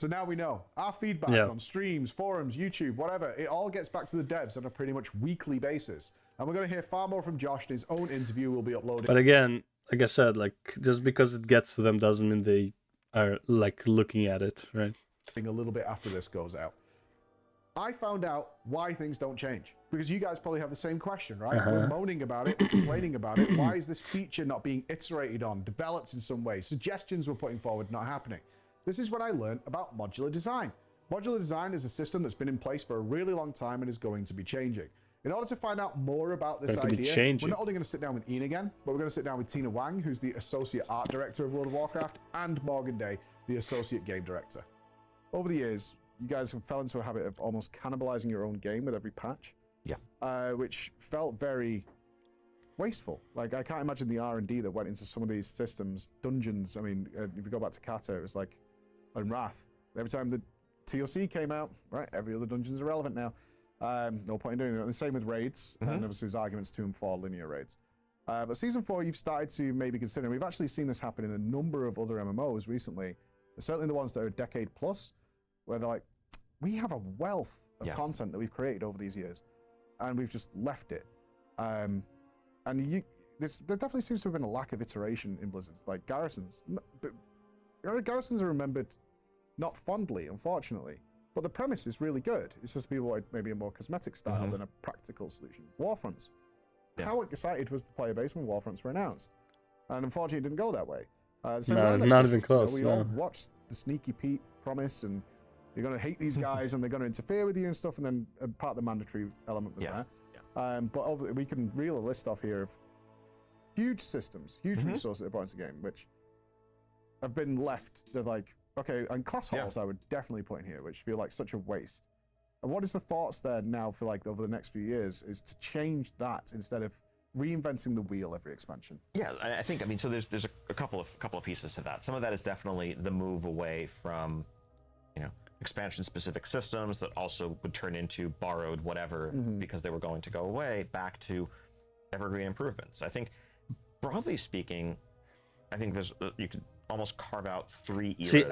So now we know our feedback on streams, forums, YouTube, whatever, it all gets back to the devs on a pretty much weekly basis. And we're going to hear far more from Josh. His own interview will be uploaded. But again, like I said, like just because it gets to them doesn't mean they are like looking at it, right? A little bit after this goes out. I found out why things don't change, because you guys probably have the same question, right? We're moaning about it, we're complaining about it. Why is this feature not being iterated on, developed in some way? Suggestions we're putting forward not happening. This is when I learned about modular design. Modular design is a system that's been in place for a really long time and is going to be changing. In order to find out more about this idea, we're not only going to sit down with Ian again, but we're going to sit down with Tina Wang, who's the Associate Art Director of World of Warcraft, and Morgan Day, the Associate Game Director. Over the years, you guys have fell into a habit of almost cannibalizing your own game with every patch. Yeah. Which felt very wasteful. Like, I can't imagine the R&D that went into some of these systems. Dungeons, I mean, if you go back to Kata, it was like, in Wrath, every time the TOC came out, right, every other dungeon is irrelevant now. No point in doing it. And the same with raids, and obviously there's arguments to and for linear raids. But Season 4, you've started to maybe consider, and we've actually seen this happen in a number of other MMOs recently, certainly the ones that are a decade plus, where they're like, we have a wealth of content that we've created over these years, and we've just left it. And there definitely seems to have been a lack of iteration in Blizzards, like Garrisons. But Garrisons are remembered not fondly, unfortunately, but the premise is really good. It's just people wanted maybe a more cosmetic style than a practical solution. Warfronts. Yeah. How excited was the player base when Warfronts were announced? And unfortunately, it didn't go that way. No, not even close. We all watched the Sneaky Pete promise, and you're going to hate these guys, and they're going to interfere with you and stuff, and then part of the mandatory element was there. Yeah. But we can reel a list off here of huge systems, huge resources that are brought into the game, which have been left to like, okay, and class halls I would definitely put in here, which feel like such a waste. And what is the thoughts there now for like over the next few years is to change that instead of reinventing the wheel every expansion? Yeah, I think, I mean, so there's a couple of pieces to that. Some of that is definitely the move away from, you know, expansion specific systems that also would turn into borrowed whatever because they were going to go away, back to evergreen improvements. I think broadly speaking, I think there's you could almost carve out 3 eras. See,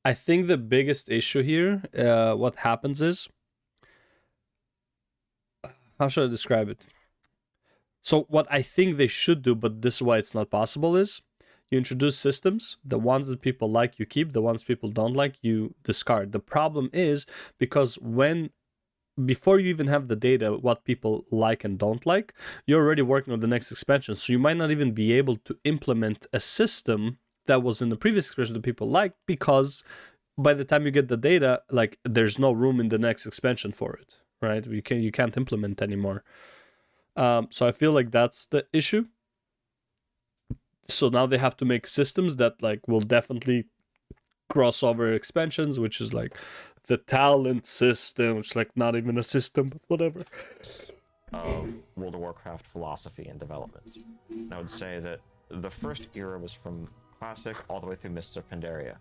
I think the biggest issue here, what happens is, how should I describe it? So what I think they should do, but this is why it's not possible, is you introduce systems, the ones that people like you keep, the ones people don't like you discard. The problem is because before you even have the data, what people like and don't like, you're already working on the next expansion. So you might not even be able to implement a system that was in the previous expansion that people liked, because by the time you get the data, like there's no room in the next expansion for it, right? You can't implement anymore. So I feel like that's the issue. So now they have to make systems that like will definitely cross over expansions, which is like the talent system, which is like not even a system, but whatever. Of World of Warcraft philosophy and development. And I would say that the first era was from Classic all the way through Mists of Pandaria,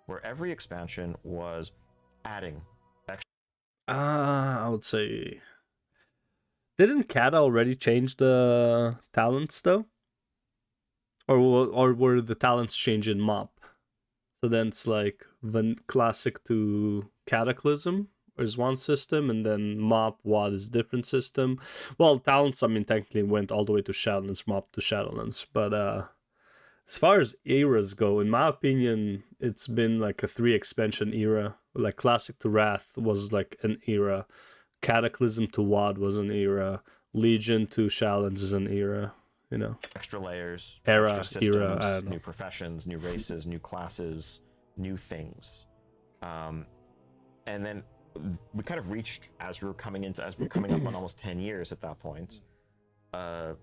where every expansion was adding extra. I would say, didn't Kata already change the talents though? Or were the talents changed in MoP? So then it's like Classic to Cataclysm is one system, and then MoP WoD is different system. Well, talents, I mean, technically went all the way to Shadowlands, MoP to Shadowlands. But as far as eras go, in my opinion, it's been like a 3 expansion era. Like Classic to Wrath was like an era. Cataclysm to WoD was an era. Legion to Shadowlands is an era. You know, extra layers, era, extra systems, era, new professions, new races, new classes, new things, and then we kind of reached as we were coming up on almost 10 years at that point, a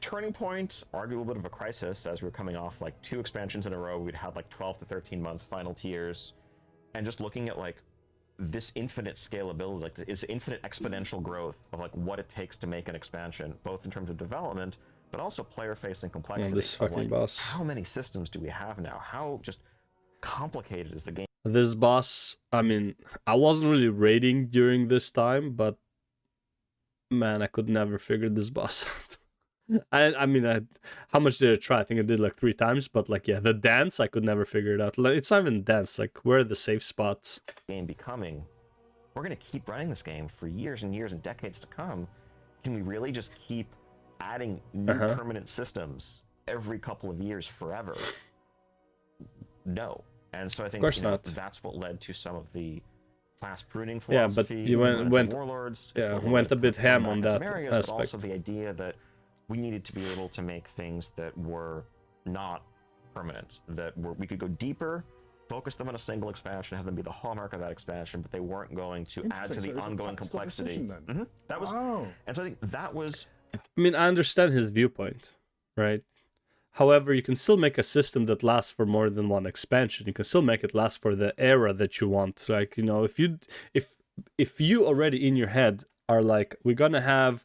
turning point, arguably a little bit of a crisis, as we were coming off like 2 expansions in a row. We'd had like 12 to 13 month final tiers, and just looking at like this infinite scalability, like this infinite exponential growth of like what it takes to make an expansion, both in terms of development, but also player-facing complexity. This fucking like, boss. How many systems do we have now? How just complicated is the game? This boss, I mean, I wasn't really raiding during this time, but man, I could never figure this boss out. I mean, how much did I try? I think I did like 3 times, but like, yeah, the dance, I could never figure it out. Like, it's not even dance. Like, where are the safe spots? Game becoming, we're going to keep running this game for years and years and decades to come. Can we really just keep adding new permanent systems every couple of years forever? No. And so I think that's what led to some of the class pruning philosophy. Yeah, but you went Warlords. Yeah, went a bit ham on that aspect. But also the idea that we needed to be able to make things that were not permanent, that we could go deeper, focus them on a single expansion, have them be the hallmark of that expansion, but they weren't going to add to the ongoing complexity. That was, and so I think that was. I mean, I understand his viewpoint, right? However, you can still make a system that lasts for more than one expansion. You can still make it last for the era that you want. Like, you know, if you already in your head are like, we're gonna have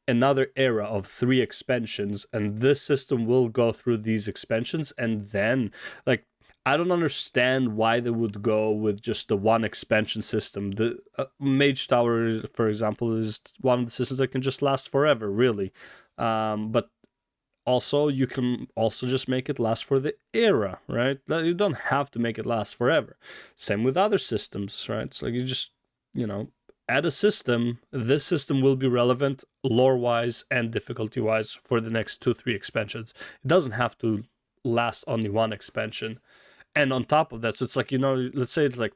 another era of 3 expansions, and this system will go through these expansions, and then, like, I don't understand why they would go with just the one expansion system. The Mage Tower, for example, is one of the systems that can just last forever, really. But also, you can also just make it last for the era, right? You don't have to make it last forever. Same with other systems, right? It's like you just, you know, add a system. This system will be relevant lore-wise and difficulty-wise for the next 2-3 expansions. It doesn't have to last only one expansion. And on top of that, so it's like, you know, let's say it's like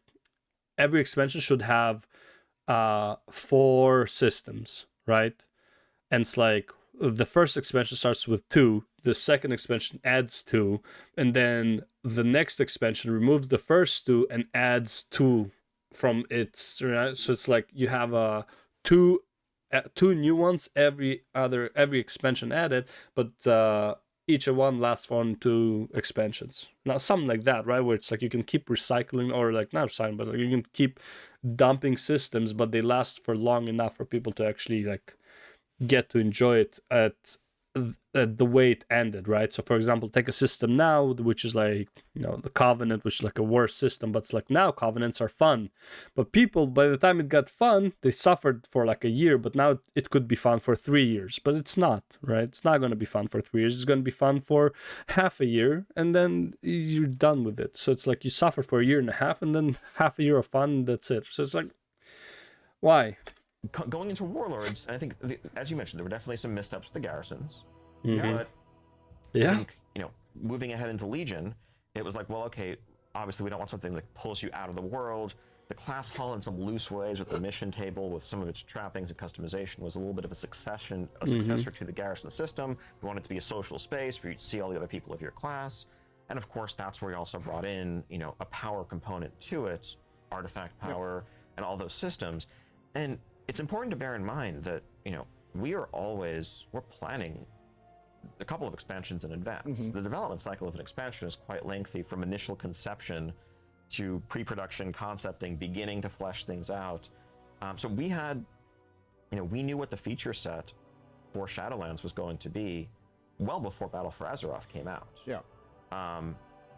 every expansion should have 4 systems, right? And it's like the first expansion starts with 2, the second expansion adds 2, and then the next expansion removes the first 2 and adds 2 from its, right? So it's like you have two new ones every expansion added, but each one lasts for 2 expansions. Now, something like that, right? Where it's like you can keep recycling, or like not recycling, but like you can keep dumping systems, but they last for long enough for people to actually like get to enjoy it at the way it ended, right? So for example, take a system now, which is like, you know, the Covenant, which is like a worse system, but it's like now Covenants are fun. But people, by the time it got fun, they suffered for like a year, but now it could be fun for 3 years. But it's not, right? It's not going to be fun for 3 years. It's going to be fun for half a year, and then you're done with it. So it's like you suffer for a year and a half, and then half a year of fun, and that's it. So it's like, why? Going into Warlords, and I think, as you mentioned, there were definitely some missteps with the garrisons. But I think, you know, moving ahead into Legion, it was like, well, okay, obviously we don't want something that pulls you out of the world. The class hall in some loose ways with the mission table, with some of its trappings and customization, was a little bit of a successor to the garrison system. We want it to be a social space where you'd see all the other people of your class. And of course, that's where we also brought in, you know, a power component to it, artifact power, and all those systems. And it's important to bear in mind that, you know, we're planning a couple of expansions in advance. The development cycle of an expansion is quite lengthy, from initial conception to pre-production concepting, beginning to flesh things out. So we had, you know, we knew what the feature set for Shadowlands was going to be well before Battle for Azeroth came out.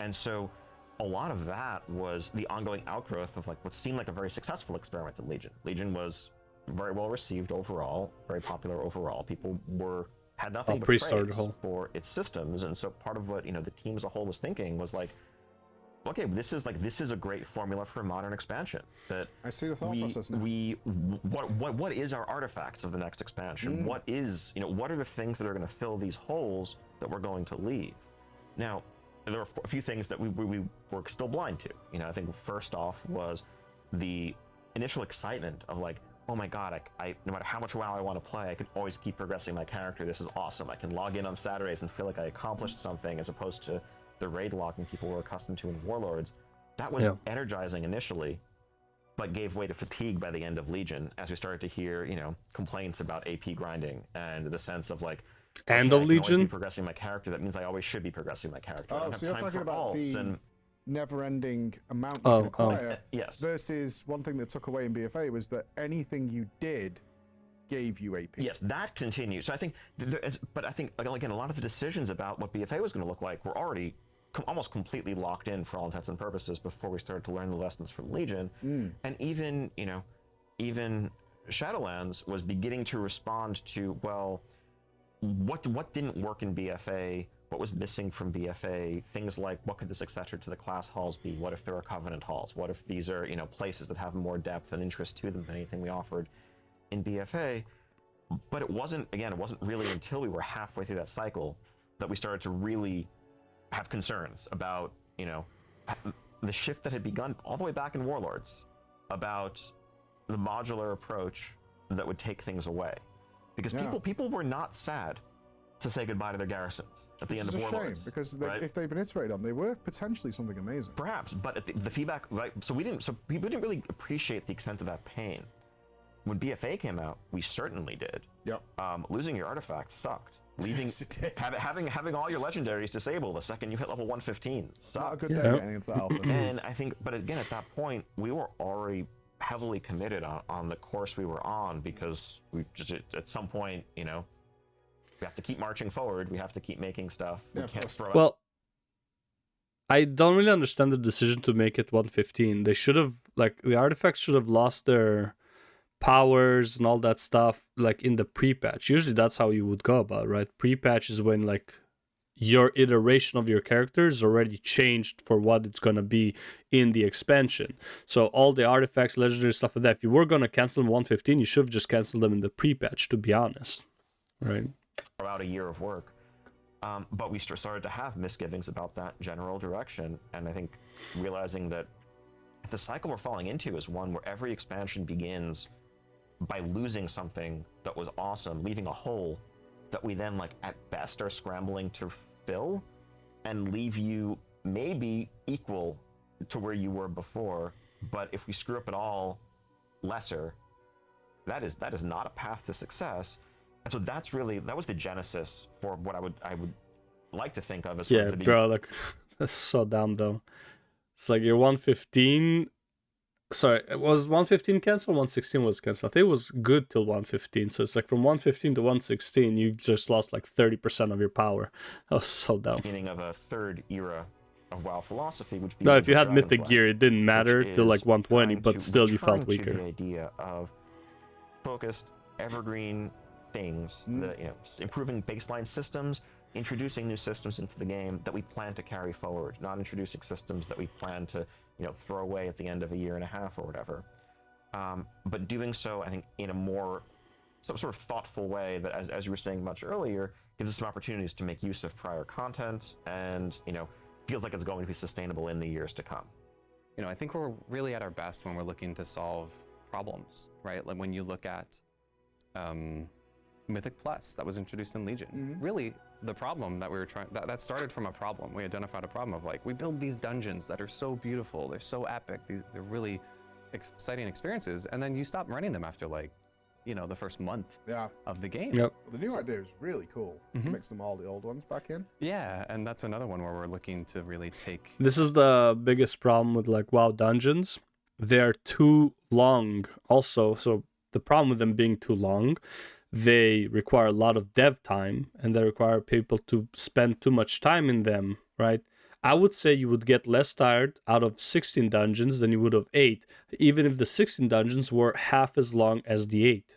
And so a lot of that was the ongoing outgrowth of like what seemed like a very successful experiment in Legion. Legion was very well received overall, very popular overall. People had nothing but praise for its systems, and so part of what, you know, the team as a whole was thinking was like, okay, this is a great formula for a modern expansion. That I see the thought process now. What is our artifacts of the next expansion? What are the things that are going to fill these holes that we're going to leave? Now, there are a few things that we were still blind to. You know, I think first off was the initial excitement of like, oh my god, I no matter how much WoW I want to play, I can always keep progressing my character. This is awesome. I can log in on Saturdays and feel like I accomplished something, as opposed to the raid logging people were accustomed to in Warlords. That was energizing initially, but gave way to fatigue by the end of Legion, as we started to hear, you know, complaints about AP grinding and the sense of like, end of Legion, always be progressing my character. That means I always should be progressing my character. I don't have so you're time talking for about alts the never-ending amount you can acquire. Yes. Versus one thing that took away in BFA was that anything you did gave you AP. Yes, that continues. So I think, but I think again, a lot of the decisions about what BFA was going to look like were already almost completely locked in for all intents and purposes before we started to learn the lessons from Legion. And even, you know, even Shadowlands was beginning to respond to, well, what didn't work in BFA, what was missing from BFA, things like what could the successor to the class halls be, what if there are Covenant halls, what if these are, places that have more depth and interest to them than anything we offered in BFA. But it wasn't really until we were halfway through that cycle that we started to really have concerns about, the shift that had begun all the way back in Warlords, about the modular approach that would take things away. Because people were not sad to say goodbye to their garrisons at the end of Warlords. It's a shame, because right? if they've been iterated on, they were potentially something amazing. Perhaps, but the feedback, right? So people didn't really appreciate the extent of that pain. When BFA came out, we certainly did. Yep. Losing your artifacts sucked. Leaving, Yes, it did. having all your legendaries disabled the second you hit level 115 sucked. Not a good day getting into Alpha. And I think, but again, at that point, we were already heavily committed on the course we were on, because we just, at some point, we have to keep marching forward. We have to keep making stuff. We can't throw Well, I don't really understand the decision to make it 115. They should have, the artifacts should have lost their powers and all that stuff in the pre-patch. Usually that's how you would go about it, right? Pre-patch is when your iteration of your character is already changed for what it's going to be in the expansion. So all the artifacts, legendary stuff like that, if you were going to cancel them 115, you should have just canceled them in the pre-patch, to be honest, right? About a year of work. But we started to have misgivings about that general direction, and I think realizing that the cycle we're falling into is one where every expansion begins by losing something that was awesome, leaving a hole that we then, at best, are scrambling to fill, and leave you maybe equal to where you were before, but if we screw up at all, lesser. That is not a path to success. And so that was the genesis for what I would like to think of as the bro, that's so dumb though. It's you're 115. Sorry, it was 115 cancelled, 116 was cancelled. I think it was good till 115. So it's from 115 to 116, you just lost 30% of your power. That was so dumb. Beginning of a third era of WoW philosophy, which no, if you had Mythic Gear, it didn't matter till 120, but still you felt weaker. The idea of focused, evergreen things, improving baseline systems, introducing new systems into the game that we plan to carry forward, not introducing systems that we plan to throw away at the end of a year and a half or whatever. But doing so, I think, in a more some sort of thoughtful way that, as you were saying much earlier, gives us some opportunities to make use of prior content and, feels like it's going to be sustainable in the years to come. I think we're really at our best when we're looking to solve problems, right? Like when you look at Mythic Plus that was introduced in Legion. Mm-hmm. Really, the problem that we were trying, that started from a problem. We identified a problem of we build these dungeons that are so beautiful, they're so epic, they're really exciting experiences, and then you stop running them after the first month of the game. Yep. Well, the new idea is really cool. Mm-hmm. Mix them all the old ones back in. Yeah, and that's another one where we're looking to really take... This is the biggest problem with WoW dungeons. They're too long also, so the problem with them being too long, they require a lot of dev time, and they require people to spend too much time in them, right? I would say you would get less tired out of 16 dungeons than you would of 8, even if the 16 dungeons were half as long as the 8,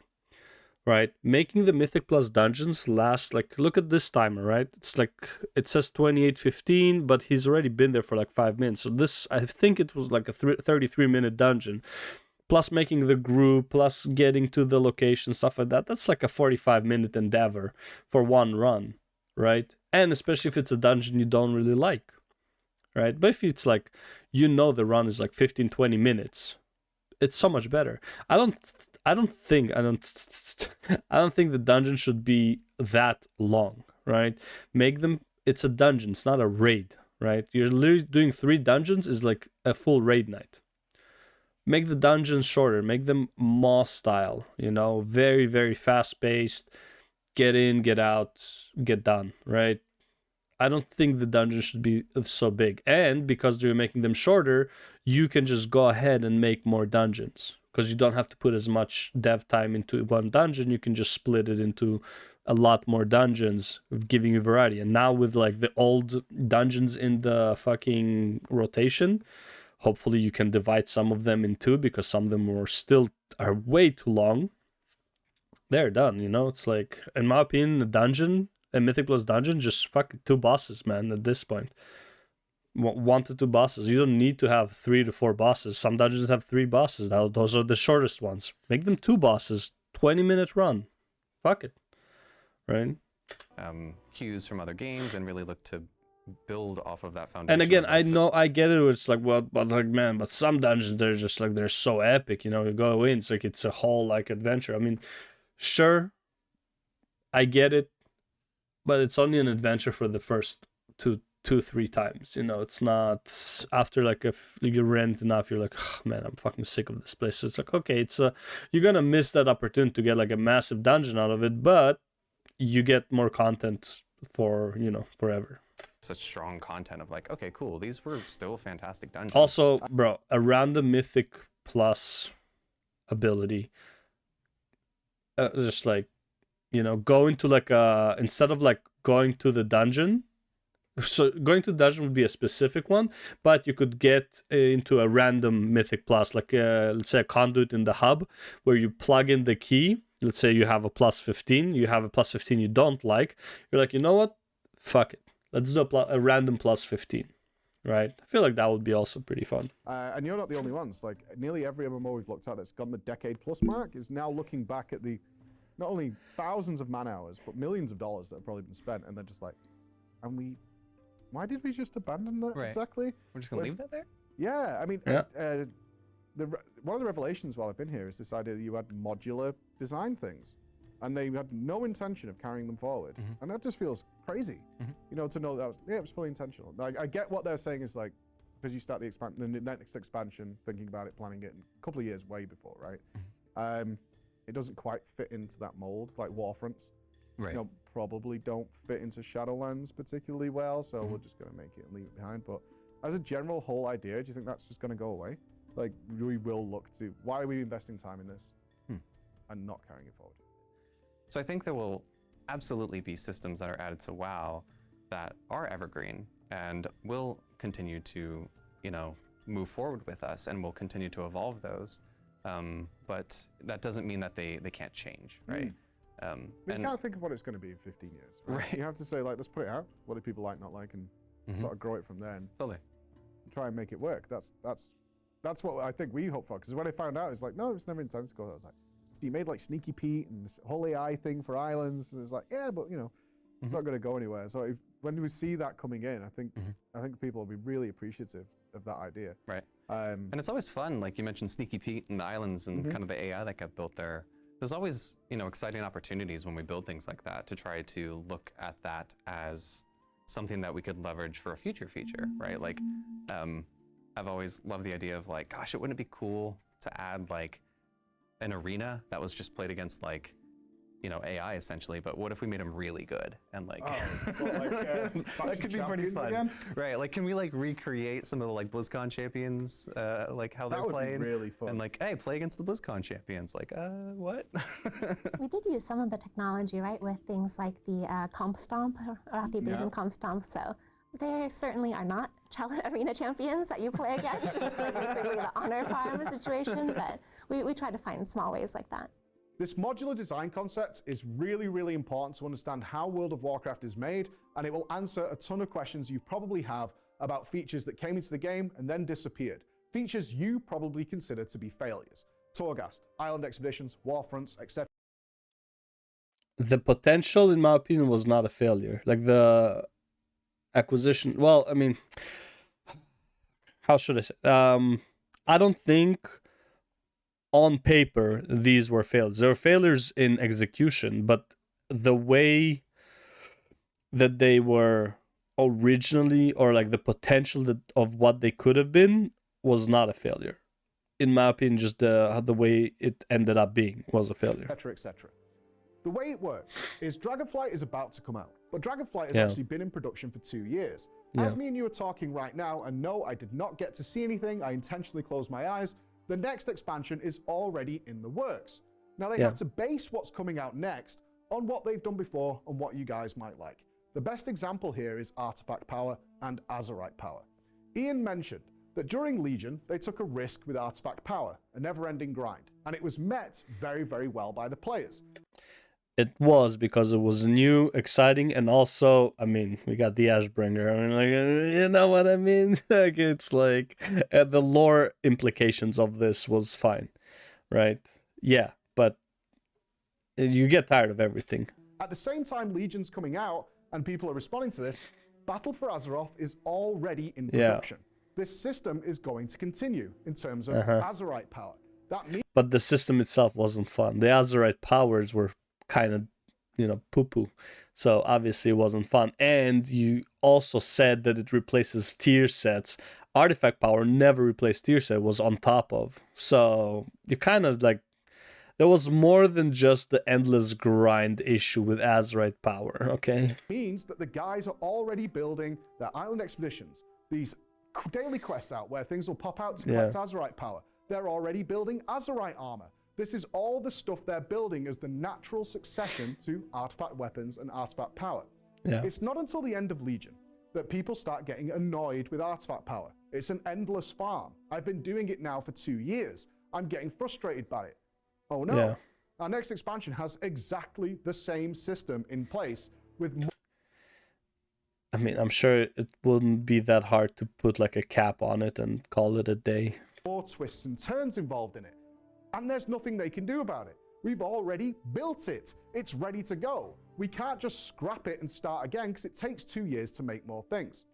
right? Making the Mythic Plus dungeons last, look at this timer, right? It's it says 28:15, but he's already been there for 5 minutes. So this, I think it was a 33-minute dungeon. Plus making the group, plus getting to the location, stuff like that. That's a 45-minute endeavor for one run, right? And especially if it's a dungeon you don't really like, right? But if it's the run is 15-20 minutes, it's so much better. I don't think the dungeon should be that long, right? Make them, it's a dungeon, it's not a raid, right? You're literally doing 3 dungeons is a full raid night. Make the dungeons shorter, make them Moss style, very, very fast-paced, get in, get out, get done, right? I don't think the dungeon should be so big. And because you're making them shorter, you can just go ahead and make more dungeons, because you don't have to put as much dev time into one dungeon. You can just split it into a lot more dungeons, giving you variety. And now with the old dungeons in the fucking rotation, hopefully you can divide some of them in 2, because some of them are way too long. they're done. You know, it's like, in my opinion, a dungeon, a Mythic Plus dungeon, just fucking 2 bosses, man. At this point, 1 to 2 bosses. You don't need to have 3 to 4 bosses. Some dungeons have 3 bosses. Those are the shortest ones. Make them 2 bosses. 20-minute run. Fuck it, right? Cues from other games and really look to build off of that foundation. And again, of I that. know, I get it. It's like, well, but like, man, but some dungeons, they're just like, they're so epic. You know, you go in, it's like, it's a whole like adventure. I mean, sure, I get it, but it's only an adventure for the first 3 times. You know, it's not after like if you rent enough, you're like, oh, man, I'm fucking sick of this place. So it's like, okay, it's you're gonna miss that opportunity to get like a massive dungeon out of it, but you get more content for, you know, forever. Such strong content of like, okay, cool, these were still fantastic dungeons. Also, bro, a random Mythic Plus ability, just like, you know, going to like instead of like going to the dungeon. So going to the dungeon would be a specific one, but you could get into a random Mythic Plus, like let's say a conduit in the hub, where you plug in the key. Let's say you have a plus 15, you have a plus 15 you don't like. You're like, you know what? Fuck it. Let's do a random plus 15, right? I feel like that would be also pretty fun. And you're not the only ones. Like, nearly every MMO we've looked at that's gone the decade plus mark is now looking back at the not only thousands of man hours, but millions of dollars that have probably been spent, and they're just like, why did we just abandon that exactly? We're just gonna leave that there? Yeah, I mean, Yeah. one of the revelations while I've been here is this idea that you had modular design things, and they had no intention of carrying them forward, and that just feels crazy. You know, to know that it was fully intentional. Like, I get what they're saying is like, because you start the next expansion, thinking about it, planning it, a couple of years way before, right? It doesn't quite fit into that mold, like Warfronts. Right. You know, probably don't fit into Shadowlands particularly well, so we're just going to make it and leave it behind. But as a general whole idea, do you think that's just going to go away? Like, we will look to, why are we investing time in this and not carrying it forward? So I think there will absolutely be systems that are added to WoW that are evergreen and will continue to, you know, move forward with us, and will continue to evolve those. But that doesn't mean that they can't change, right? You can't think of what it's going to be in 15 years, right? You have to say, like, let's put it out. What do people like, not like, and sort of grow it from there and try and make it work. That's what I think we hope for. Because when I found out, it's like, no, it's never intended to go. I was like, you made like Sneaky Pete and this whole AI thing for islands, and it's like, yeah, but you know, it's not going to go anywhere. So when we see that coming in, I think people will be really appreciative of that idea. Right. And it's always fun, like you mentioned Sneaky Pete and the islands and kind of the AI that got built there. There's always, you know, exciting opportunities when we build things like that to try to look at that as something that we could leverage for a future feature, right? Like, I've always loved the idea of like, gosh, it wouldn't it be cool to add like an arena that was just played against like, you know, AI essentially, but what if we made them really good and like, that could be pretty fun, again? Right? Like, can we like recreate some of the like BlizzCon champions, like how they're playing? That would be really fun. And like, hey, play against the BlizzCon champions. Like, what? We did use some of the technology, right, with things like the comp stomp, Rathi Blazing comp stomp. So they certainly are not Chalice Arena champions that you play against. It's like basically the honor farm situation, but we try to find small ways like that. This modular design concept is really, really important to understand how World of Warcraft is made, and it will answer a ton of questions you probably have about features that came into the game and then disappeared. Features you probably consider to be failures. Torghast, Island Expeditions, Warfronts, etc. The potential, in my opinion, was not a failure. Like the acquisition, well, I mean, how should I say? I don't think on paper these were failures. There were failures in execution, but the way that they were originally, or like the potential of what they could have been, was not a failure. In my opinion, just the way it ended up being was a failure. Etc., etc. The way it works is Dragonflight is about to come out, but Dragonflight has actually been in production for 2 years. As me and you are talking right now, and no, I did not get to see anything, I intentionally closed my eyes, the next expansion is already in the works. Now they have to base what's coming out next on what they've done before and what you guys might like. The best example here is Artifact Power and Azerite Power. Ian mentioned that during Legion, they took a risk with artifact power, a never-ending grind, and it was met very, very well by the players. It was because it was new, exciting, and also, I mean, we got the Ashbringer. I mean, like, you know what I mean? Like, it's like the lore implications of this was fine, right? Yeah, but you get tired of everything. At the same time Legion's coming out and people are responding to this, Battle for Azeroth is already in production. This system is going to continue in terms of Azerite power. That means But the system itself wasn't fun. The Azerite powers were kind of, you know, poo-poo. So obviously it wasn't fun. And you also said that it replaces tier sets. Artifact power never replaced tier set, was on top of. So you kind of like, there was more than just the endless grind issue with Azerite power, okay? means that the guys are already building their island expeditions, these daily quests out where things will pop out to collect Azerite power. They're already building Azerite armor. This is all the stuff they're building as the natural succession to artifact weapons and artifact power. Yeah. It's not until the end of Legion that people start getting annoyed with artifact power. It's an endless farm. I've been doing it now for 2 years. I'm getting frustrated by it. Oh no. Yeah. Our next expansion has exactly the same system in place with more I mean, I'm sure it wouldn't be that hard to put like a cap on it and call it a day. twists and turns involved in it. And there's nothing they can do about it. We've already built it. It's ready to go. We can't just scrap it and start again because it takes 2 years to make more things.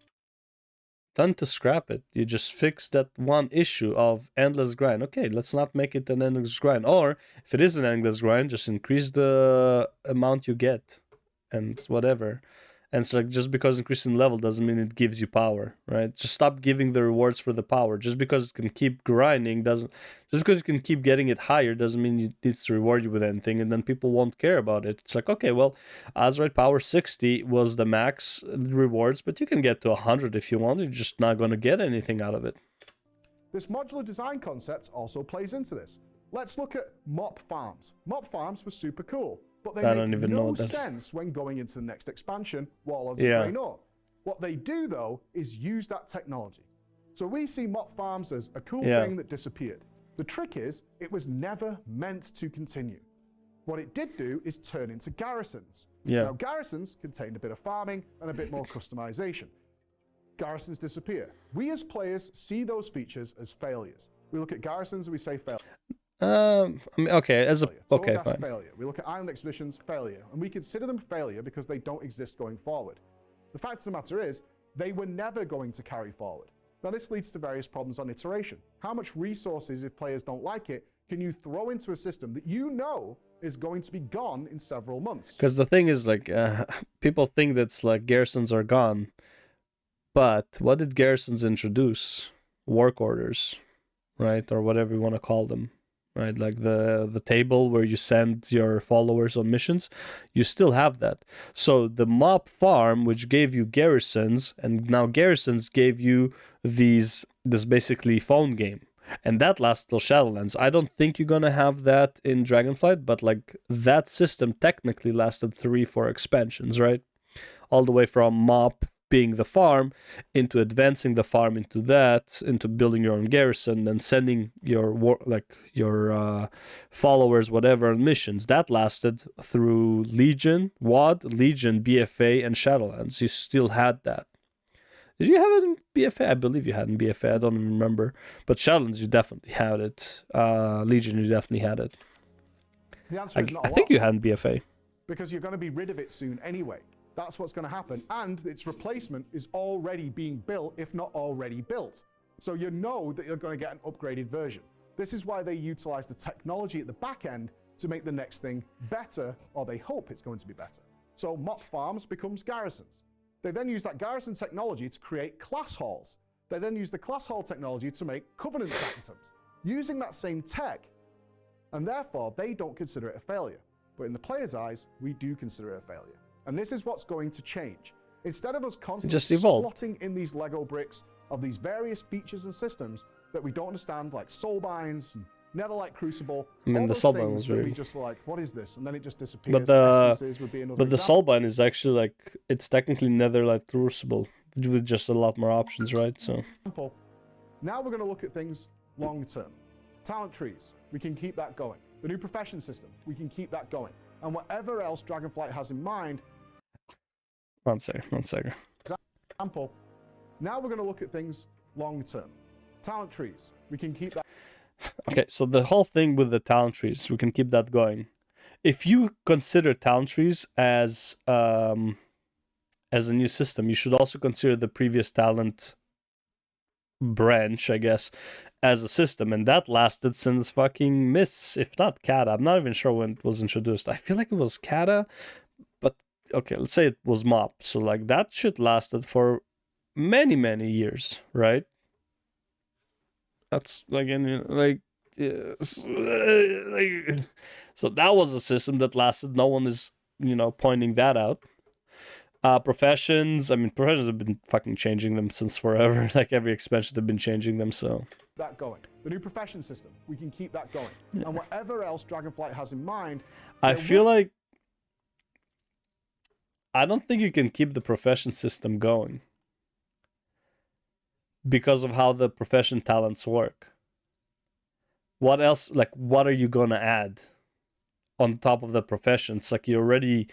Done to scrap it. You just fix that one issue of endless grind. Okay, let's not make it an endless grind. Or if it is an endless grind, just increase the amount you get and whatever. And it's like, just because increasing level doesn't mean it gives you power, right? Just stop giving the rewards for the power. Just because it can keep grinding doesn't, just because you can keep getting it higher doesn't mean it needs to reward you with anything, and then people won't care about it. It's like, okay, well, Azerite power 60 was the max rewards, but you can get to 100 if you want. You're just not going to get anything out of it. This modular design concept also plays into this. Let's look at mop farms. Mop farms were super cool, but they make no sense when going into the next expansion, Warlords of Draenor. What they do, though, is use that technology. So we see mop farms as a cool thing that disappeared. The trick is, it was never meant to continue. What it did do is turn into garrisons. Now, garrisons contained a bit of farming and a bit more customization. Garrisons disappear. We as players see those features as failures. We look at garrisons and we say failure. I mean, okay, as a okay, fine. Failure. We look at island expeditions, failure, and we consider them failure because they don't exist going forward. The fact of the matter is, they were never going to carry forward. Now, this leads to various problems on iteration. How much resources, if players don't like it, can you throw into a system that you know is going to be gone in several months? Because the thing is, like, people think that's like garrisons are gone, but what did garrisons introduce? Work orders, right, or whatever you want to call them. Right, like the table where you send your followers on missions, you still have that. So the mob farm, which gave you garrisons, and now garrisons gave you this basically phone game, and that lasts till Shadowlands. I don't think you're gonna have that in Dragonflight, but like that system technically lasted 3-4 expansions, right? All the way from mob being the farm, into advancing the farm into that, into building your own garrison and sending your followers, whatever, on missions. That lasted through Legion, WoD, Legion, BFA, and Shadowlands. You still had that. Did you have it in BFA? I believe you had it in BFA. I don't remember. But Shadowlands, you definitely had it. Legion, you definitely had it. The answer is not I think you had in BFA. Because you're going to be rid of it soon anyway. That's what's going to happen. And its replacement is already being built, if not already built. So you know that you're going to get an upgraded version. This is why they utilize the technology at the back end to make the next thing better, or they hope it's going to be better. So mop farms becomes garrisons. They then use that garrison technology to create class halls. They then use the class hall technology to make covenant sanctums, using that same tech. And therefore, they don't consider it a failure. But in the player's eyes, we do consider it a failure. And this is what's going to change. Instead of us constantly slotting in these Lego bricks of these various features and systems that we don't understand, like Soulbinds and Netherlight Crucible, I mean, the Soulbind was weird. weird. We just were like, what is this? And then it just disappears. But the Soulbind is actually like, it's technically Netherlight Crucible with just a lot more options, right? So Now we're going to look at things long term. Talent trees, we can keep that going. The new profession system, we can keep that going. And whatever else Dragonflight has in mind. One second. Example, now we're going to look at things long term. Talent trees, we can keep that. Okay, so the whole thing with the talent trees, we can keep that going. If you consider talent trees as a new system, you should also consider the previous talent branch, I guess, as a system, and that lasted since fucking Mists, if not Kata. I'm not even sure when it was introduced. I feel like it was Kata, but okay, let's say it was Mop. So like that shit lasted for many years, right? That's like yes, like, so that was a system that lasted. No one is pointing that out. Professions, I mean, professions have been fucking changing them since forever. Like every expansion, they've been changing them. So that going. The new profession system, we can keep that going. Yeah. And whatever else Dragonflight has in mind, I feel like I don't think you can keep the profession system going because of how the profession talents work. What else? Like, what are you gonna add on top of the professions? Like, you're already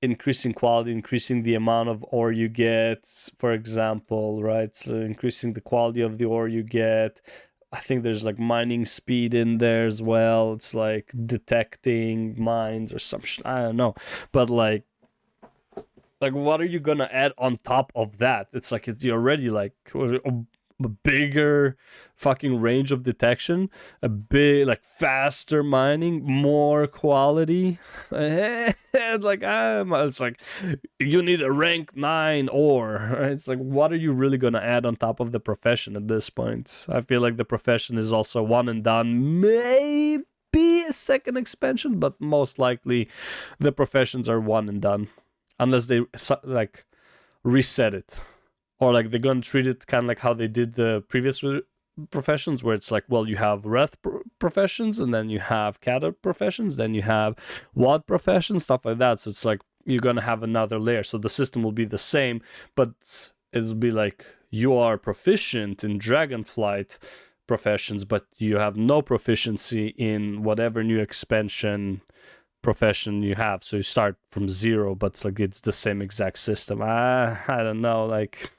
increasing quality, increasing the amount of ore you get, for example, right? So increasing the quality of the ore you get. I think there's like mining speed in there as well. It's like detecting mines or some shit. I don't know. But like what are you gonna add on top of that? It's like you're already like a bigger fucking range of detection, a big like faster mining, more quality. It's like you need a rank 9 ore. Right? It's like, what are you really gonna add on top of the profession at this point? I feel like the profession is also one and done. Maybe a second expansion, but most likely the professions are one and done, unless they like reset it. Or like they're gonna treat it kind of like how they did the previous professions, where it's like, well, you have Wrath professions, and then you have Kata professions, then you have WAD professions, stuff like that. So it's like you're gonna have another layer. So the system will be the same, but it'll be like you are proficient in Dragonflight professions, but you have no proficiency in whatever new expansion profession you have. So you start from 0, but it's like it's the same exact system. I don't know, like.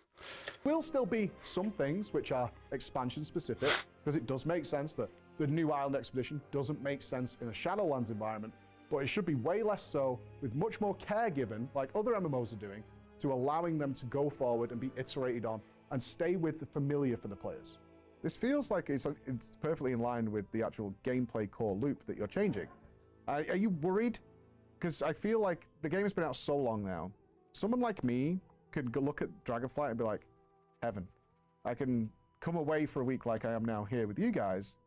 Will still be some things which are expansion specific, because it does make sense that the new Island Expedition doesn't make sense in a Shadowlands environment, but it should be way less so, with much more care given, like other MMOs are doing, to allowing them to go forward and be iterated on and stay with the familiar for the players. This feels like it's perfectly in line with the actual gameplay core loop that you're changing. Are you worried? Because I feel like the game has been out so long now. Someone like me could go look at Dragonflight and be like, heaven. I can come away for a week like I am now here with you guys.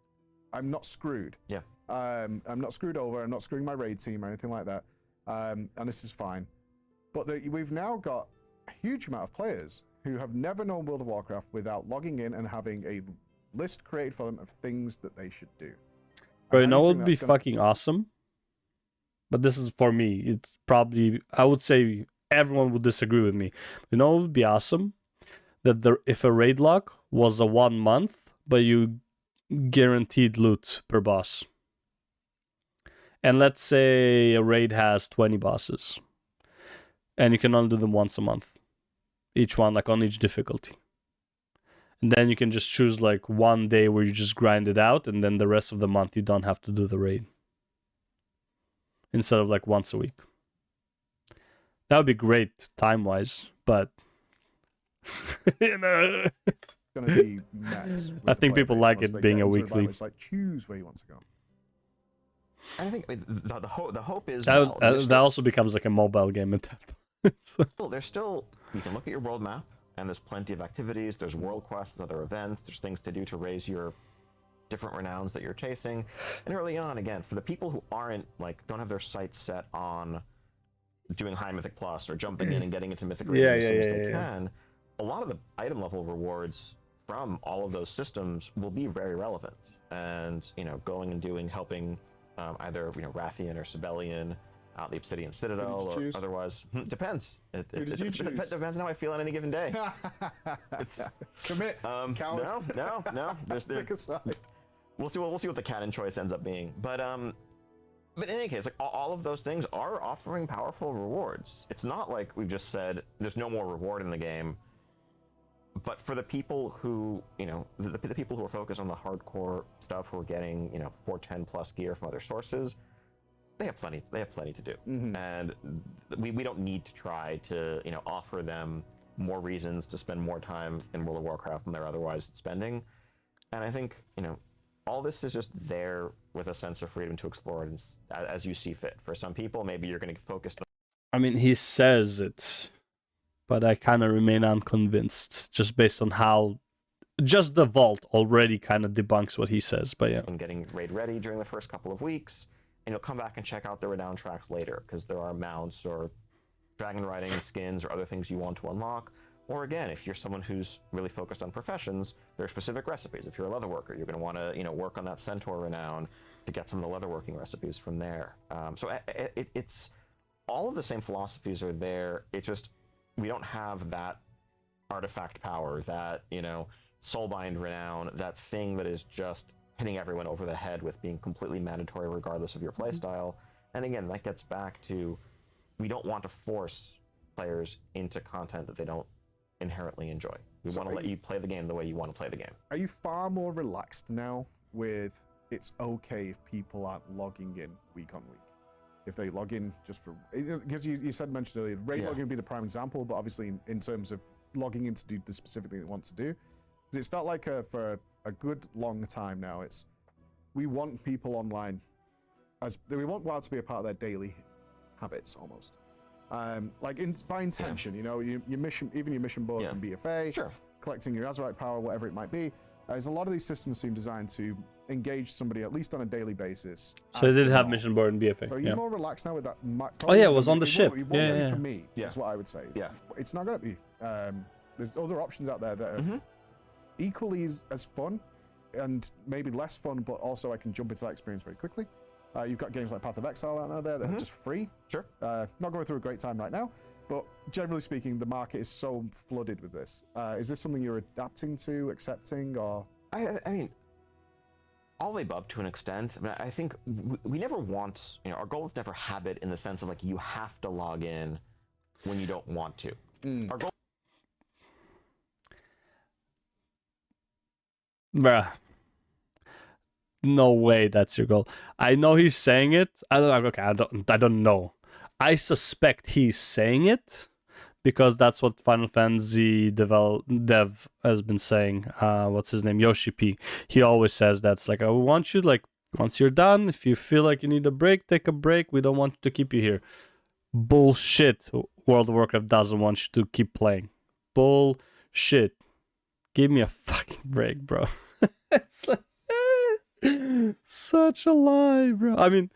I'm not screwed. Yeah. I'm not screwed over. I'm not screwing my raid team or anything like that. And this is fine. But we've now got a huge amount of players who have never known World of Warcraft without logging in and having a list created for them of things that they should do. Bro, you know what would be fucking awesome? But this is for me. It's probably, I would say everyone would disagree with me. You know what would be awesome? That if a raid lock was a 1 month, but you guaranteed loot per boss. And let's say a raid has 20 bosses. And you can only do them once a month. Each one, like on each difficulty. And then you can just choose like one day where you just grind it out, and then the rest of the month you don't have to do the raid. Instead of like once a week. That would be great time-wise, but you know, gonna be met. I think people like it being a weekly. It's like choose where you want to go. I think the hope is that also becomes like a mobile game at that point. There's still, you can look at your world map, and there's plenty of activities. There's world quests, other events. There's things to do to raise your different renowns that you're chasing. And early on, again, for the people who aren't don't have their sights set on doing high Mythic Plus or jumping in and getting into Mythic Rating as soon as they can, a lot of the item level rewards from all of those systems will be very relevant. And going and helping either Rathian or Sibelian out the Obsidian Citadel, Who did you or choose? otherwise. Depends. It did you choose? depends on how I feel on any given day. Commit. Coward. No. Pick a side. We'll see what the canon choice ends up being. But in any case, like all of those things are offering powerful rewards. It's not like we've just said there's no more reward in the game. But for the people who, the people who are focused on the hardcore stuff, who are getting, 410 plus gear from other sources, they have plenty to do. And we don't need to try to, offer them more reasons to spend more time in World of Warcraft than they're otherwise spending. And I think, all this is just there with a sense of freedom to explore it as you see fit. For some people, maybe you're going to focus on... I mean, he says it, but I kind of remain unconvinced just based on how just the vault already kind of debunks what he says. But yeah, and getting raid ready during the first couple of weeks, and you'll come back and check out the renown tracks later because there are mounts or dragon riding skins or other things you want to unlock. Or again, if you're someone who's really focused on professions, there are specific recipes. If you're a leather worker, you're going to want to work on that centaur renown to get some of the leatherworking recipes from there. So it's all of the same philosophies are there. It just we don't have that artifact power, that soulbind renown, that thing that is just hitting everyone over the head with being completely mandatory regardless of your playstyle. And again, that gets back to we don't want to force players into content that they don't inherently enjoy. We want to let you play the game the way you want to play the game. Are you far more relaxed now with it's okay if people aren't logging in week on week? If they log in just for... Because you mentioned earlier, raid logging would be the prime example, but obviously in terms of logging in to do the specific thing it wants to do, because it's felt like for a good long time now, we want people online, we want WoW to be a part of their daily habits almost. By intention, your mission, even your mission board from BFA, collecting your Azerite power, whatever it might be. There's a lot of these systems seem designed to engage somebody at least on a daily basis. So they did have mission board in BFA. So are you more relaxed now with that? Oh yeah, it was on the ship. For me, is what I would say. It's not going to be. There's other options out there that are equally as fun and maybe less fun, but also I can jump into that experience very quickly. You've got games like Path of Exile out there that are just free. Sure. Not going through a great time right now, but generally speaking, the market is so flooded with this. Is this something you're adapting to, accepting, or? I mean, all the above to an extent. I mean, I think we never want, our goal is never habit in the sense of like you have to log in when you don't want to. Our goal. Bruh. No way that's your goal. I know he's saying it. I don't know. I suspect he's saying it because that's what Final Fantasy dev has been saying. What's his name? Yoshi P. He always says that's like, I want you, like, once you're done, if you feel like you need a break, take a break. We don't want to keep you here. Bullshit. World of Warcraft doesn't want you to keep playing. Bullshit. Give me a fucking break, bro. It's like, such a lie, bro. I mean,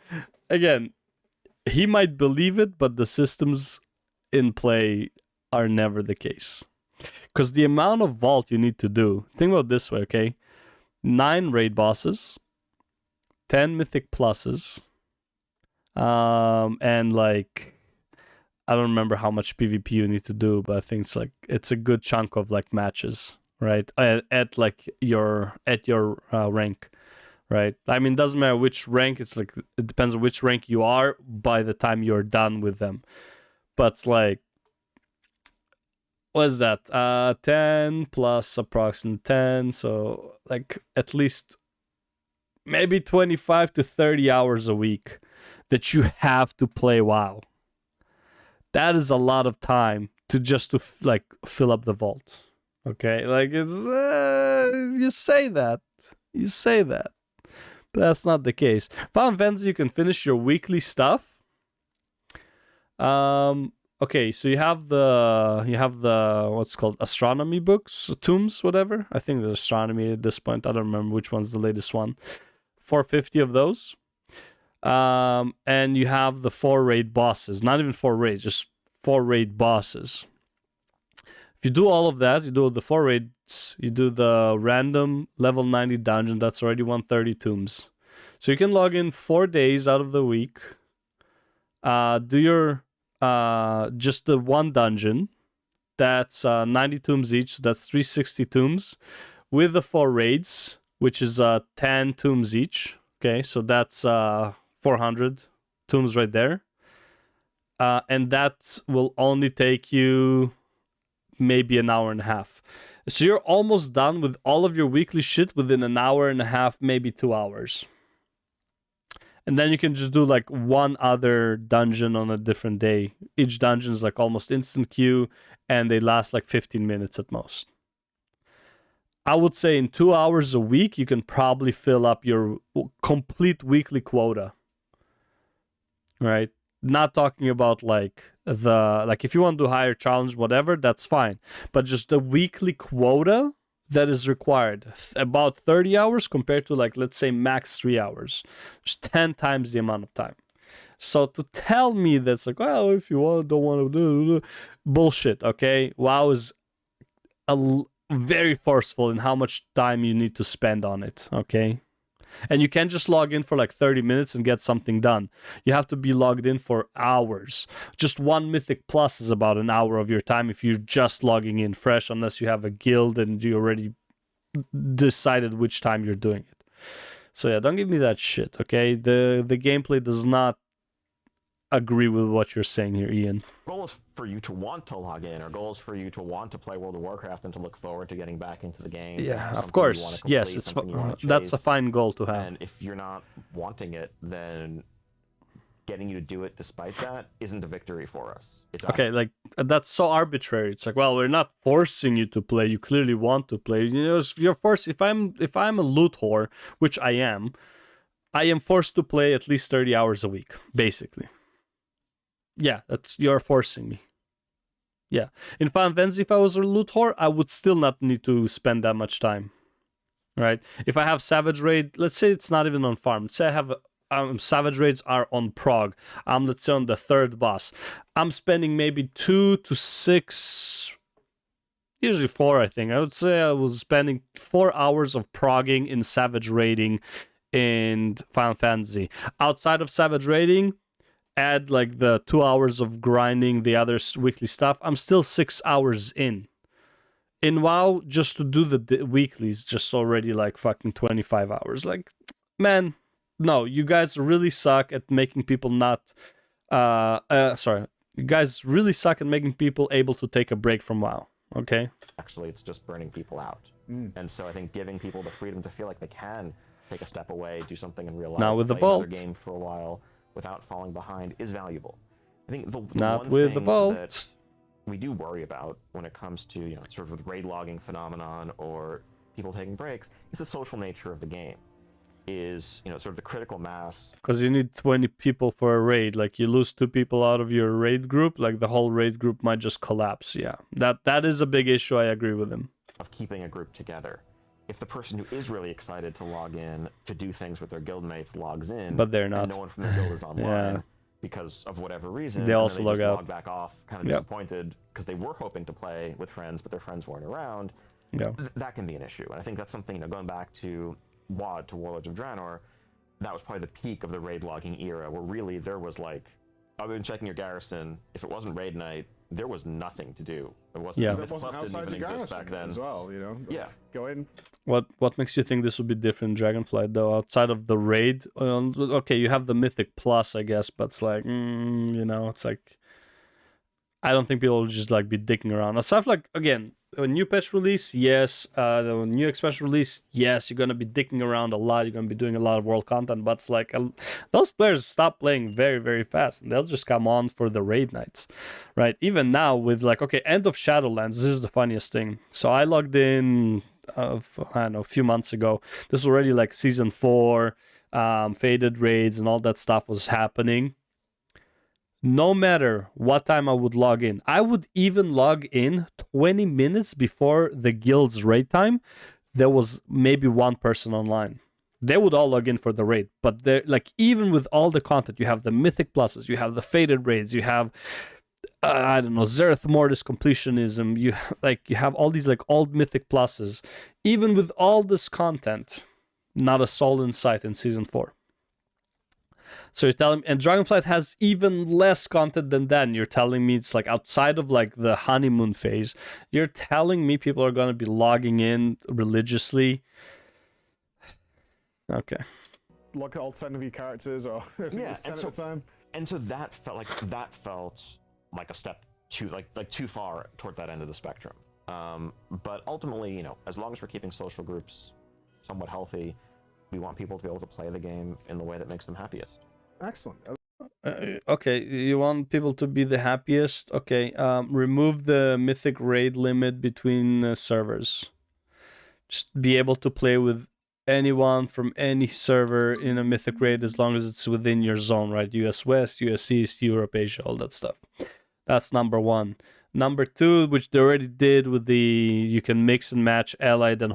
again, he might believe it, but the systems in play are never the case. Because the amount of vault you need to do, think about it this way, okay? 9 raid bosses, 10 mythic pluses, and like, I don't remember how much PvP you need to do, but I think it's a good chunk of like matches, right? At your rank. Right. I mean, it doesn't matter which rank. It's like it depends on which rank you are by the time you're done with them. But it's like, what is that? 10 plus approximately 10. So like at least maybe 25 to 30 hours a week that you have to play WoW. That is a lot of time to fill up the vault. Okay, like it's you say that. But that's not the case. Final Fantasy, you can finish your weekly stuff. Okay, so you have the what's called astronomy books, tombs, whatever. I think there's astronomy at this point. I don't remember which one's the latest one. 450 of those. And you have the 4 raid bosses. Not even 4 raids, just 4 raid bosses. If you do all of that, you do the 4 raids, you do the random level 90 dungeon, that's already 130 tombs. So you can log in 4 days out of the week, do your just the one dungeon. That's 90 tombs each. So that's 360 tombs with the 4 raids, which is 10 tombs each. Okay, so that's 400 tombs right there. And that will only take you maybe an hour and a half. So you're almost done with all of your weekly shit within an hour and a half, maybe 2 hours. And then you can just do like one other dungeon on a different day. Each dungeon is like almost instant queue, and they last like 15 minutes at most. I would say in 2 hours a week, you can probably fill up your complete weekly quota. Right? Not talking about like if you want to do higher challenge, whatever, that's fine. But just the weekly quota that is required, about 30 hours compared to like, let's say max 3 hours. There's 10 times the amount of time. So to tell me that's like, well, if you don't want to do bullshit, okay? WoW is very forceful in how much time you need to spend on it, okay? And you can't just log in for like 30 minutes and get something done. You have to be logged in for hours. Just one Mythic Plus is about an hour of your time if you're just logging in fresh, unless you have a guild and you already decided which time you're doing it. So yeah, don't give me that shit, okay? The gameplay does not agree with what you're saying here, Ian. Goal is for you to want to log in. Our goal is for you to want to play World of Warcraft and to look forward to getting back into the game. Yeah, Something of you course. wanna Yes, complete, that's a fine goal to have. And if you're not wanting it, then getting you to do it despite that isn't a victory for us. It's Okay, like that's so arbitrary. It's like, well, we're not forcing you to play. You clearly want to play. You know, you're forced. If I'm a loot whore, which I am forced to play at least 30 hours a week, basically. Yeah, you're forcing me. Yeah. In Final Fantasy, if I was a loot whore, I would still not need to spend that much time. Right? If I have Savage Raid, let's say it's not even on farm. Let's say I have Savage Raids are on prog. Let's say on the 3rd boss. I'm spending maybe 2 to 6, usually 4, I think. I would say I was spending 4 hours of progging in Savage Raiding in Final Fantasy. Outside of Savage Raiding, add like the 2 hours of grinding the other weekly stuff, I'm still 6 hours in. In WoW, just to do the weeklies, just already like fucking 25 hours. Like, man, no, you guys really suck at making people not... you guys really suck at making people able to take a break from WoW, okay? Actually, it's just burning people out. And so I think giving people the freedom to feel like they can take a step away, do something in real life, Not with the play another Bolt. game for a while without falling behind is valuable. I think the Not one with the thing Bolt. that we do worry about when it comes to, you know, sort of the raid logging phenomenon or people taking breaks is the social nature of the game. Is, you know, sort of the critical mass. Because you need 20 people for a raid. Like, you lose 2 people out of your raid group, like the whole raid group might just collapse. Yeah, that is a big issue. I agree with him. Of keeping a group together. If the person who is really excited to log in to do things with their guildmates logs in, But they're not. and no one from their guild is online Yeah. because of whatever reason, They and also then log just out. log back off, kind of Yep. disappointed because they were hoping to play with friends, but their friends weren't around. Yeah. That can be an issue. And I think that's something, you know, going back to WoD, to Warlords of Draenor, that was probably the peak of the raid logging era, where really there was like, other than checking your garrison, if it wasn't raid night, there was nothing to do. It wasn't. Yeah. That Myth wasn't Plus didn't outside even your exist garrison back then. as well, you know? Yeah. Go in. What makes you think this would be different in Dragonflight, though, outside of the raid? Okay, you have the Mythic Plus, I guess, but it's like, you know, it's like, I don't think people will just like be dicking around. Aside from, like, again, a new patch release, yes. The new expansion release, yes. You're gonna be dicking around a lot. You're gonna be doing a lot of world content, but it's like those players stop playing very, very fast, and they'll just come on for the raid nights, right? Even now with like, okay, end of Shadowlands. This is the funniest thing. So I logged in, I don't know, a few months ago. This was already like season 4, faded raids and all that stuff was happening. No matter what time I would log in, I would even log in 20 minutes before the guild's raid time. There was maybe one person online. They would all log in for the raid, but they're like, even with all the content, you have the Mythic Pluses, you have the faded raids, you have I don't know, Zereth Mortis completionism, you have all these like old Mythic Pluses. Even with all this content, not a soul in sight in season 4. So you're telling, and Dragonflight has even less content than that. And you're telling me it's like outside of like the honeymoon phase. You're telling me people are going to be logging in religiously. Okay. Look at all 10 of your characters, or I think Yeah, it's 10 and at so- a time. And so that felt like a step too too far toward that end of the spectrum. But ultimately, you know, as long as we're keeping social groups somewhat healthy, we want people to be able to play the game in the way that makes them happiest. Excellent. Okay, you want people to be the happiest? Okay, remove the mythic raid limit between servers. Just be able to play with anyone from any server in a mythic raid as long as it's within your zone, right? US West, US East, Europe, Asia, all that stuff. That's number one. Number two, which they already did with the, you can mix and match allied and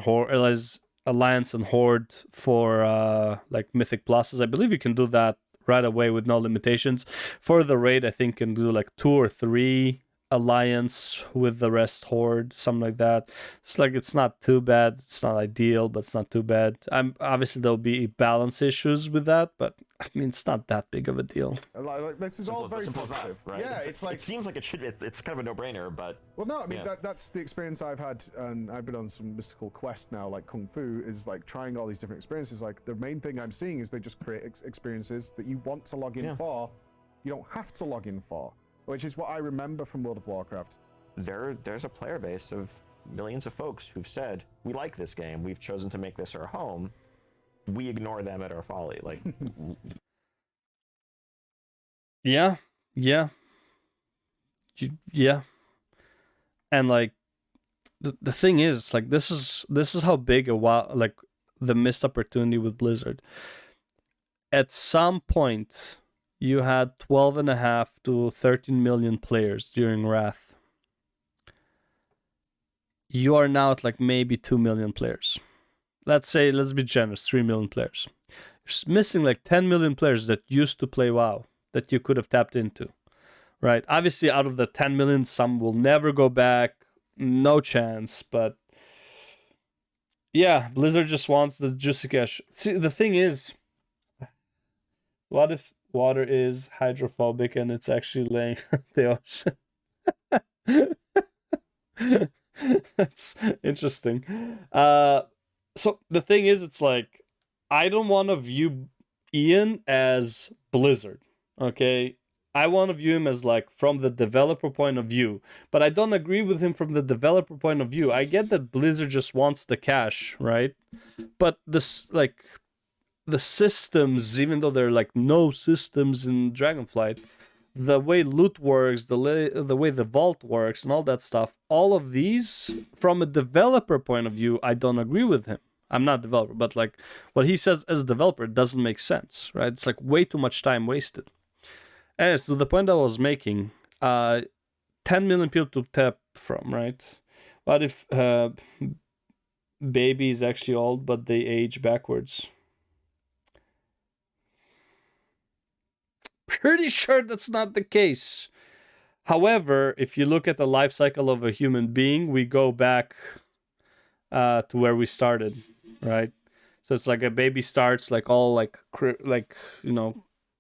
alliance and horde for like mythic pluses. I believe you can do that right away with no limitations. For the raid, I think you can do like 2 or 3 alliance with the rest horde, something like that. It's like, it's not too bad. It's not ideal, but it's not too bad. Obviously there'll be balance issues with that, but I mean, it's not that big of a deal. Like, this is all very Simple as that, positive, right? Yeah, it's like, it seems like it should. It's kind of a no-brainer, but well, no, I mean yeah. that's the experience I've had, and I've been on some mystical quest now, like Kung Fu, is like trying all these different experiences. Like the main thing I'm seeing is they just create experiences that you want to log in for, you don't have to log in for, which is what I remember from World of Warcraft. There's a player base of millions of folks who've said, we like this game, we've chosen to make this our home, we ignore them at our folly. Like, Yeah. And like the thing is, like, this is how big like the missed opportunity with Blizzard. At some point you had 12.5 to 13 million players during Wrath. You are now at like maybe 2 million players. Let's be generous, 3 million players. You're missing like 10 million players that used to play WoW that you could have tapped into, right? Obviously, out of the 10 million, some will never go back. No chance, but yeah, Blizzard just wants the juicy cash. See, the thing is, what if water is hydrophobic and it's actually laying on the ocean? That's interesting. So the thing is, it's like, I don't want to view Ian as Blizzard, okay? I want to view him as like from the developer point of view, but I don't agree with him from the developer point of view. I get that Blizzard just wants the cash, right? But this, like, the systems, even though there are like no systems in Dragonflight, the way loot works, the way the vault works, and all that stuff, all of these, from a developer point of view, I don't agree with him. I'm not a developer, but like what he says as a developer doesn't make sense, right? It's like way too much time wasted. And so the point I was making, 10 million people to tap from, right? What if baby is actually old, but they age backwards? Pretty sure that's not the case. However, if you look at the life cycle of a human being, we go back to where we started, right? So it's like a baby starts like all like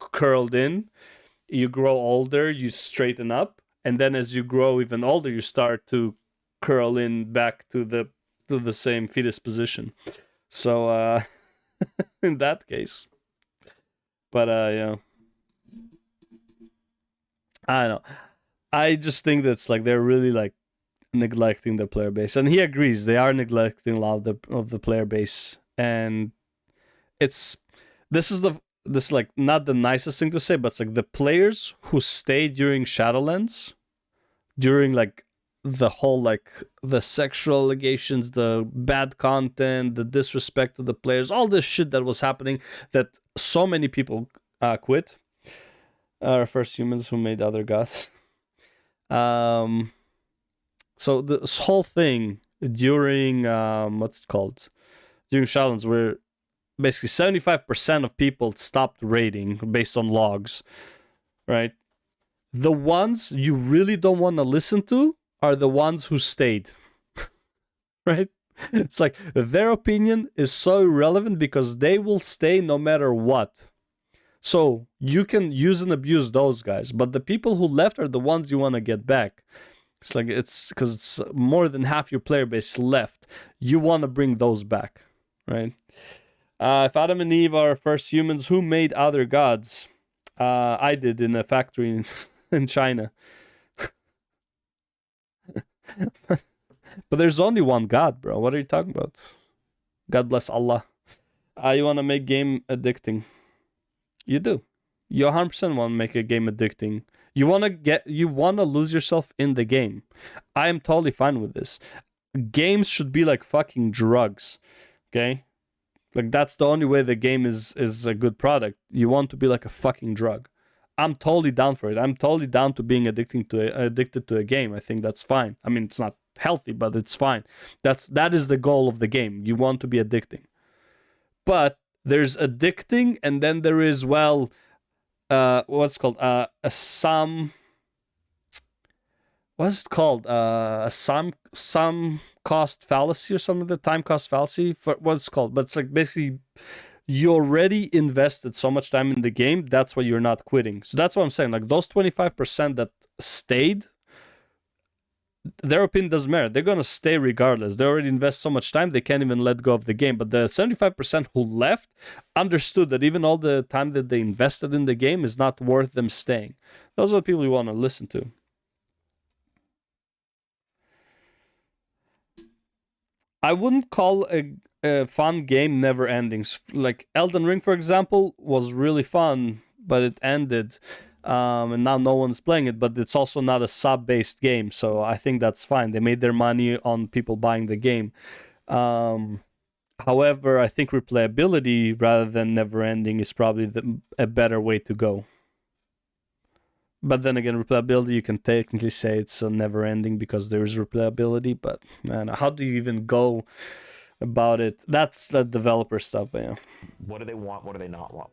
curled in. You grow older, you straighten up, and then as you grow even older, you start to curl in back to the same fetus position. So in that case, but yeah, I don't know. I just think that's like they're really like neglecting the player base, and he agrees they are neglecting a lot of the player base, and this is like not the nicest thing to say, but it's like the players who stay during Shadowlands, during like the whole like the sexual allegations, the bad content, the disrespect of the players, all this shit that was happening, that so many people quit. Our first humans who made other gods. So this whole thing during what's it called? During Shadowlands, where basically 75% of people stopped raiding based on logs, right? The ones you really don't want to listen to are the ones who stayed, right? It's like their opinion is so irrelevant because they will stay no matter what. So you can use and abuse those guys, but the people who left are the ones you want to get back. It's like, it's because it's more than half your player base left. You want to bring those back, right? If Adam and Eve are first humans, who made other gods? I did in a factory in China. But there's only one God, bro. What are you talking about? God bless Allah. You want to make game addicting. You do. You 100% want to make a game addicting. You want to lose yourself in the game. I am totally fine with this. Games should be like fucking drugs. Okay? Like, that's the only way the game is a good product. You want to be like a fucking drug. I'm totally down for it. I'm totally down to being addicted to a game. I think that's fine. I mean, it's not healthy, but it's fine. That is the goal of the game. You want to be addicting. But there's addicting, and then there is, well, what's it called? A sum cost fallacy or something, the time cost fallacy, for what's it called? But it's like, basically, you already invested so much time in the game, that's why you're not quitting. So that's what I'm saying. Like, those 25% that stayed, their opinion doesn't matter. They're gonna stay regardless. They already invest so much time, they can't even let go of the game. But the 75% who left understood that even all the time that they invested in the game is not worth them staying. Those are the people you want to listen to. I wouldn't call a fun game never endings. Like Elden Ring, for example, was really fun, but it ended. And now no one's playing it, but it's also not a sub-based game, so I think that's fine. They made their money on people buying the game. However, I think replayability rather than never-ending is probably a better way to go. But then again, replayability, you can technically say it's a never-ending because there is replayability, but man, how do you even go about it? That's the developer stuff, but yeah. What do they want? What do they not want?